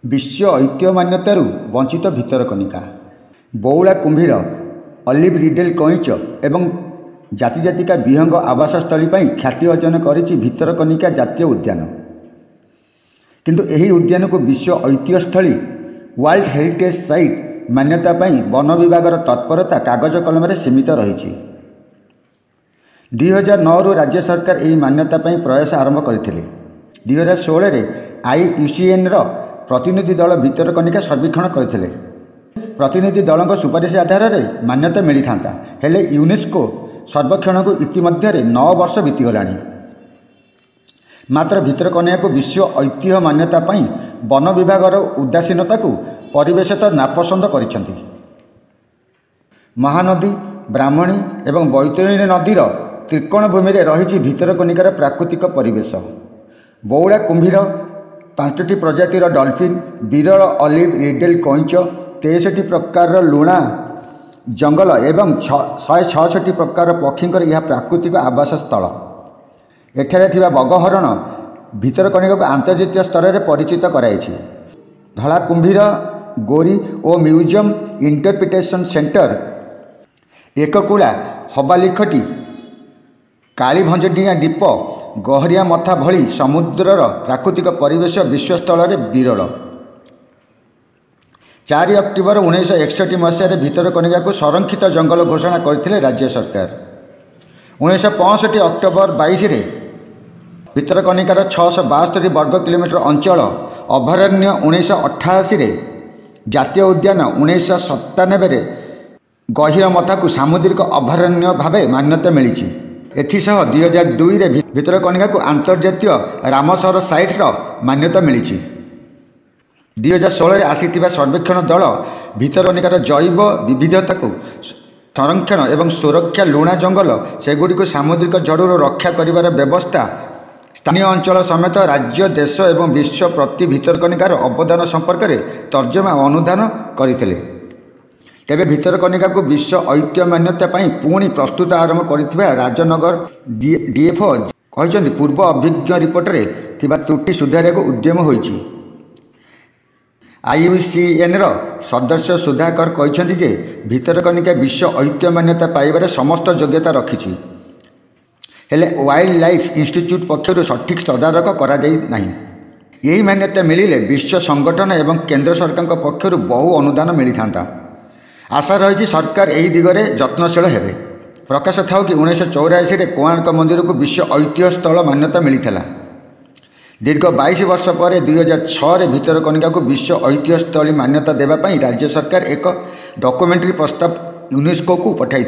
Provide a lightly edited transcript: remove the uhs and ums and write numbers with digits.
विश्व ऐतिह्य मान्यतारू वंचित भितरकनिका बौला कुंभीर अलिव रिडेल कईच एवं जाति जातिका विहंग आवासस्थली ख्याति अर्जन करिछि भितरकनिका जातीय उद्यान। किंतु एही उद्यान को विश्व ऐतिह्य स्थली वर्ल्ड हेरिटेज साइट मान्यता वन विभागर तत्परता कागज कलम सीमित रही। 2009 राज्य सरकार यह मान्यता प्रयास आरंभ करथिले। 2016 IUCN प्रतिनिधि दल भितरकनिका सर्वेक्षण करथिले। प्रतिनिधि दल सुपारिश आधार में मान्यता मिली था, हेले यूनेस्को सर्वेक्षण को इतिमध्य 9 वर्ष बीतीगलानी। मात्र भितरकनिका को विश्व ऐतिह्य मान्यता वन विभागर उदासीनता को परिवेश तो नापसंद करिसेंती। महानदी ब्राह्मणी एवं बैतरणी नदीर त्रिकोण भूमि में रही भितरकनिकार प्राकृतिक परिवेश। बौला कुंभीर 5टी प्रजातिर डॉल्फिन विरल अलिव रिडेल कईच 63 प्रकार लुणा जंगल एवं 166 प्रकार पक्षी यह प्राकृतिक आवास स्थल। एठारे थिबा बगहरण भितरकनिका को आंतर्जातीय स्तर में परिचित कराई। धला कुंभीर गोरी और म्यूजियम इंटरप्रिटेशन सेंटर एककुला हबालिखटी कालीभंजडिया द्वीप गहरिया मथा भली समुद्रर प्राकृतिक परिवेश विश्वस्थल में विरल। 4 अक्टोबर 1961 मसीह भितरकनिका को संरक्षित जंगल घोषणा करथिले राज्य सरकार। 1965 अक्टोबर 22 भितरकनिकार 672 वर्ग किलोमीटर अंचल अभयारण्य 1988 जातीय उद्यान 1997 गहिर मथा को सामुद्रिक अभयारण्य भाव मान्यता मिली। एथिसह 2002 भितरकनिका को अंतर्जातीय रामसर साइट मान्यता मिली। 2016 आसीथिबा सर्वेक्षण दल भितरकनिकार जैव विविधता को संरक्षण एवं सुरक्षा लुणा जंगल सेगुड़ी सामुद्रिक झड़ू रक्षा करिवार व्यवस्था स्थानीय अंचल समेत राज्य देश एवं विश्व प्रति भितरकनिकार अवदान संपर्क में तर्जमा अनुधान करथिले। तेबे भितरकनिका को विश्व ऐतिह्य मान्यता पुणी प्रस्तुत आरंभ करथिबा राजनगर डीएफओ कहते पूर्व अभिज्ञ रिपोर्ट रे थिबा त्रुटि सुधार को उद्यम होईछि। IUCN सदस्य सुधाकर कहते जे भितरकनिका विश्व ऐतिह्य मान्यता पाइबार समस्त योग्यता रखिछि, हेले वाइल्ड लाइफ इंस्टीट्यूट पक्षर सठिक तदारक करा जाई नाही। यही मान्यता मिलिले विश्व संगठन एवं केंद्र सरकार पक्षर बहु अनुदान मिली था। आशा रही सरकार यही दिगरे जत्नशील हेबे। प्रकाश था कि 1984 कोणार्क मंदिर को विश्व ऐतिह्य स्थल मान्यता मिली था। दीर्घ 22 वर्ष पर 2006 भितरकनिका को विश्व ऐतिह्य स्थल मान्यता देवाई राज्य सरकार एक डॉक्यूमेंट्री प्रस्ताव यूनेस्को को पठाई।